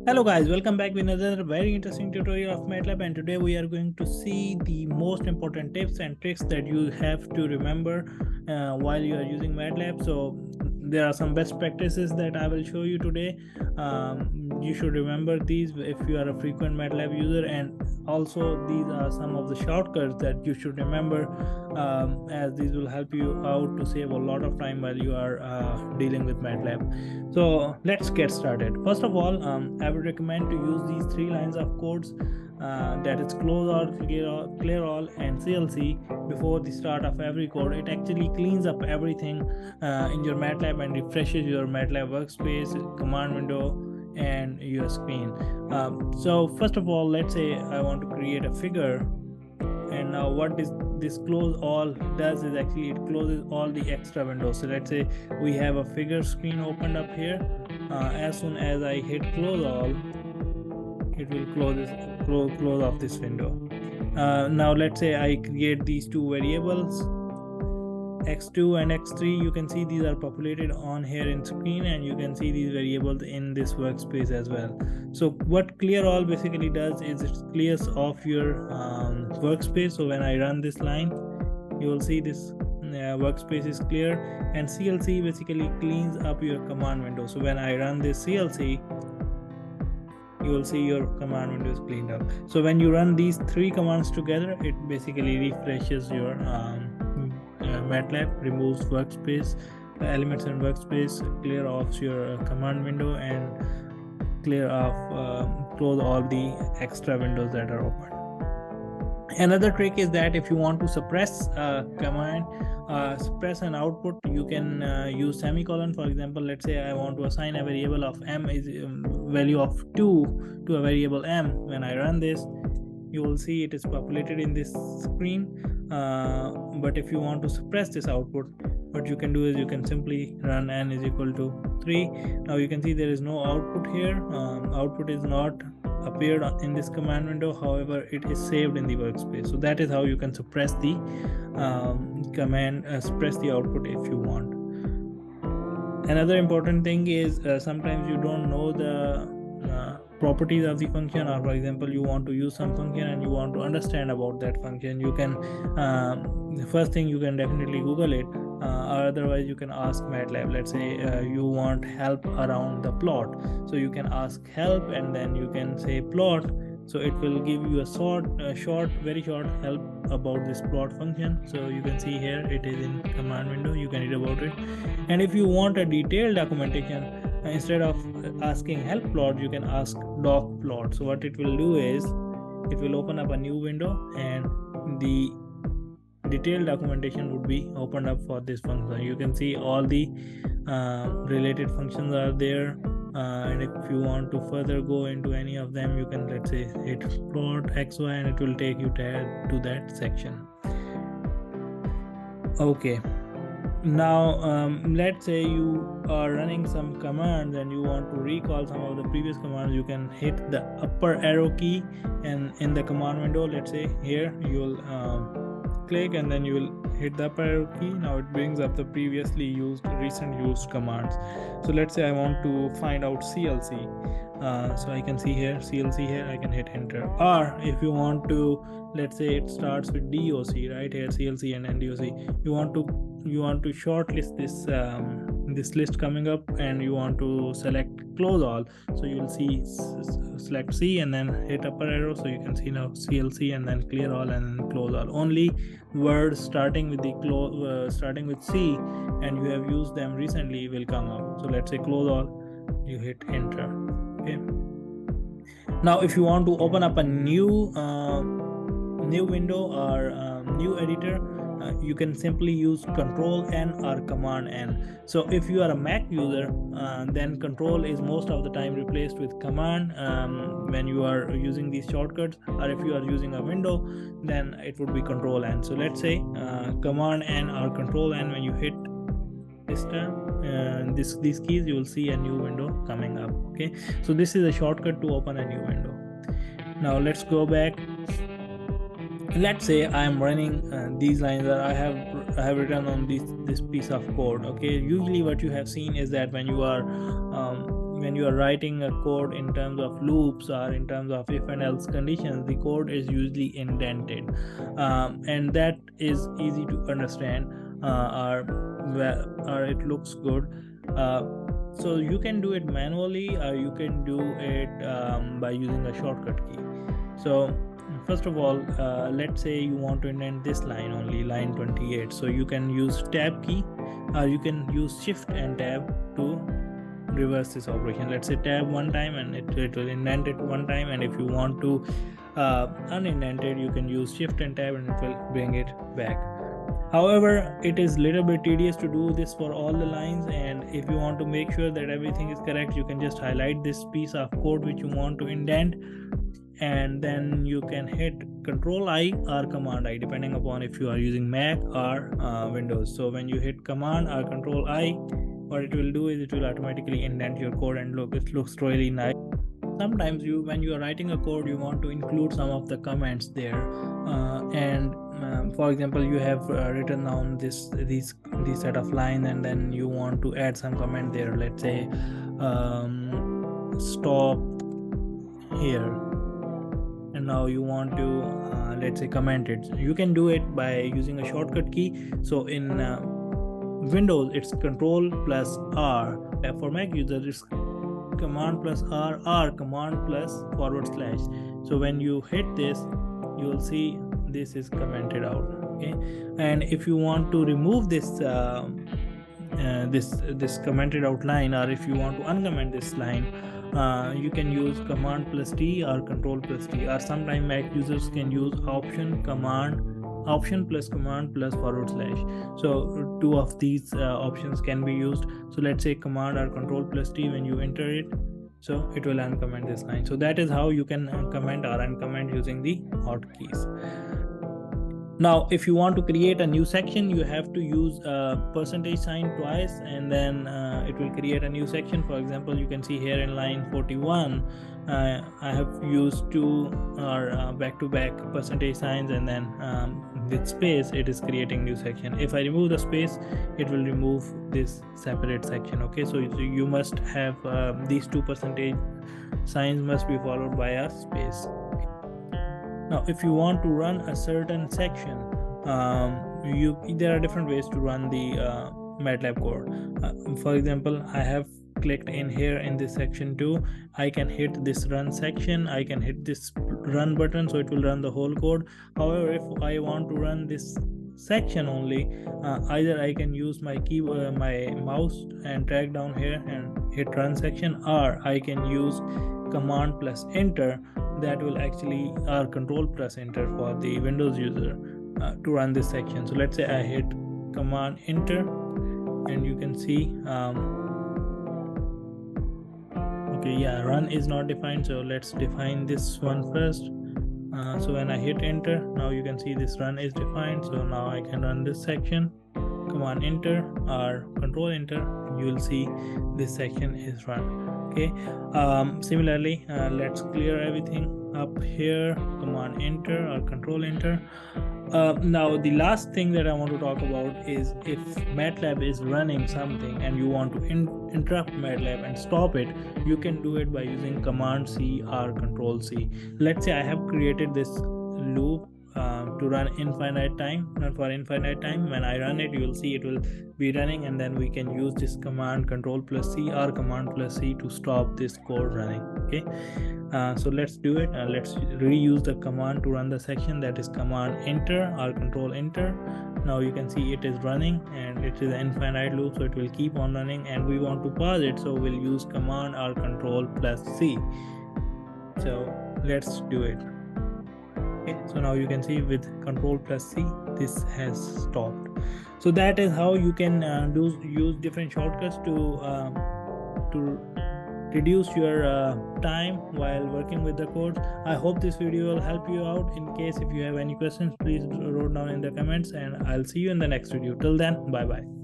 Hello guys, welcome back with another very interesting tutorial of MATLAB, and today we are going to see the most important tips and tricks that you have to remember while you are using MATLAB. So there are some best practices that I will show you today. You should remember these if you are a frequent MATLAB user, and also these are some of the shortcuts that you should remember, as these will help you out to save a lot of time while you are dealing with MATLAB. So let's get started. First of all, I would recommend to use these three lines of codes, that is close all, clear all, and CLC before the start of every code. It actually cleans up everything in your MATLAB and refreshes your MATLAB workspace, command window, and your screen. So first of all, let's say I want to create a figure, and now what this close all does is actually it closes all the extra windows. So let's say we have a figure screen opened up here. As soon as I hit close all, it will close off this window. Now let's say I create these two variables, x2 and x3. You can see these are populated on here in screen, and you can see these variables in this workspace as well. So what clear all basically does is it clears off your workspace. So when I run this line, you will see this workspace is clear, and CLC basically cleans up your command window. So when I run this CLC, you will see your command window is cleaned up. So when you run these three commands together, it basically refreshes your MATLAB, removes workspace elements in workspace, clear off your command window, and clear off close all the extra windows that are open. Another trick is that if you want to suppress command, suppress an output, you can use semicolon. For example, let's say I want to assign a variable of m is value of 2 to a variable m. When I run this, you will see it is populated in this screen. But if you want to suppress this output, what you can do is you can simply run n is equal to 3. Now you can see there is no output here. Output is not appeared in this command window, however it is saved in the workspace. So that is how you can suppress the suppress the output if you want. Another important thing is sometimes you don't know the properties of the function, or for example you want to use some function and you want to understand about that function. You can the first thing, you can definitely Google it, or otherwise you can ask MATLAB. Let's say you want help around the plot, so you can ask help and then you can say plot. So it will give you a very short help about this plot function. So you can see here it is in command window, you can read about it. And if you want a detailed documentation, instead of asking help plot, you can ask doc plot. So what it will do is it will open up a new window, and the detailed documentation would be opened up for this function. You can see all the related functions are there, and if you want to further go into any of them, you can, let's say, hit plot xy and it will take you to that section. Okay, now let's say you are running some commands and you want to recall some of the previous commands. You can hit the upper arrow key, and in the command window, let's say here, you will click and then you will hit the upper arrow key. Now it brings up the previously used, recent used commands. So let's say I want to find out CLC, so I can see here CLC here, I can hit enter. Or if you want to, let's say it starts with DOC, right here CLC and NDOC, you want to shortlist this list coming up, and you want to select close all. So you will see select C and then hit upper arrow. So you can see now CLC and then clear all and then close all. Only words starting with the starting with C and you have used them recently will come up. So let's say close all, you hit enter. Okay, now if you want to open up a new window or new editor, you can simply use Control N or Command N. So if you are a Mac user, then Control is most of the time replaced with Command when you are using these shortcuts. Or if you are using a window, then it would be Control N. So let's say Command N or Control N. When you hit this term, these keys, you will see a new window coming up. Okay, so this is a shortcut to open a new window. Now let's go back. Let's say I am running these lines that I have written on this piece of code. Okay, usually what you have seen is that when you are when you are writing a code in terms of loops or in terms of if and else conditions, the code is usually indented, and that is easy to understand, or it looks good. So you can do it manually, or you can do it by using a shortcut key. So first of all, let's say you want to indent this line only, line 28. So you can use tab key, or you can use shift and tab to reverse this operation. Let's say tab one time and it will indent it one time, and if you want to unindented, you can use shift and tab and it will bring it back. However, it is little bit tedious to do this for all the lines, and if you want to make sure that everything is correct, you can just highlight this piece of code which you want to indent, and then you can hit Control I or Command I depending upon if you are using Mac or Windows. So when you hit Command or Control I, what it will do is it will automatically indent your code, and look, it looks really nice. Sometimes when you are writing a code, you want to include some of the comments there, and for example, you have written down these set of lines, and then you want to add some comment there. Let's say stop here, and now you want to let's say comment it. You can do it by using a shortcut key. So in Windows it's Control plus R. For Mac users it's Command plus R or Command plus /. So when you hit this, you will see this is commented out. Okay, and if you want to remove this this commented out line, or if you want to uncomment this line, you can use Command plus T or Control plus T, or sometimes Mac users can use Option plus Command plus /. So two of these options can be used. So let's say Command or Control plus T, when you enter it, so it will uncomment this line. So that is how you can comment or uncomment using the hotkeys. Now if you want to create a new section, you have to use a %sign twice, and then it will create a new section. For example, you can see here in line 41, I have used two or back-to-back %signs, and then with space it is creating new section. If I remove the space, it will remove this separate section. Okay, so you must have these two %signs must be followed by a space. Now if you want to run a certain section, there are different ways to run the MATLAB code. For example, I have clicked in here in this section 2. I can hit this run section, I can hit this run button, so it will run the whole code. However, if I want to run this section only, either I can use my keyboard, my mouse, and drag down here and hit run section, or I can use Command plus Enter. That will actually, or Control plus Enter for the Windows user, to run this section. So let's say I hit Command Enter, and you can see okay, yeah, run is not defined, so let's define this one first. So when I hit Enter, now you can see this run is defined. So now I can run this section, Command Enter or Control Enter, and you will see this section is run. Okay, similarly, let's clear everything up here, Command Enter or Control Enter. Now the last thing that I want to talk about is if MATLAB is running something and you want to interrupt MATLAB and stop it, you can do it by using Command C or Control C. Let's say I have created this loop to run infinite time, not for infinite time. When I run it, you will see it will be running, and then we can use this Command Control plus C or Command plus C to stop this code running. Okay, so let's do it. Let's reuse the command to run the section, that is Command Enter or Control Enter. Now you can see it is running, and it is an infinite loop, so it will keep on running, and we want to pause it, so we'll use Command or Control plus C. So let's do it. Okay, so now you can see with Control plus C, this has stopped. So that is how you can use different shortcuts to reduce your time while working with the code. I hope this video will help you out. In case if you have any questions, please write down in the comments, and I'll see you in the next video. Till then, bye bye.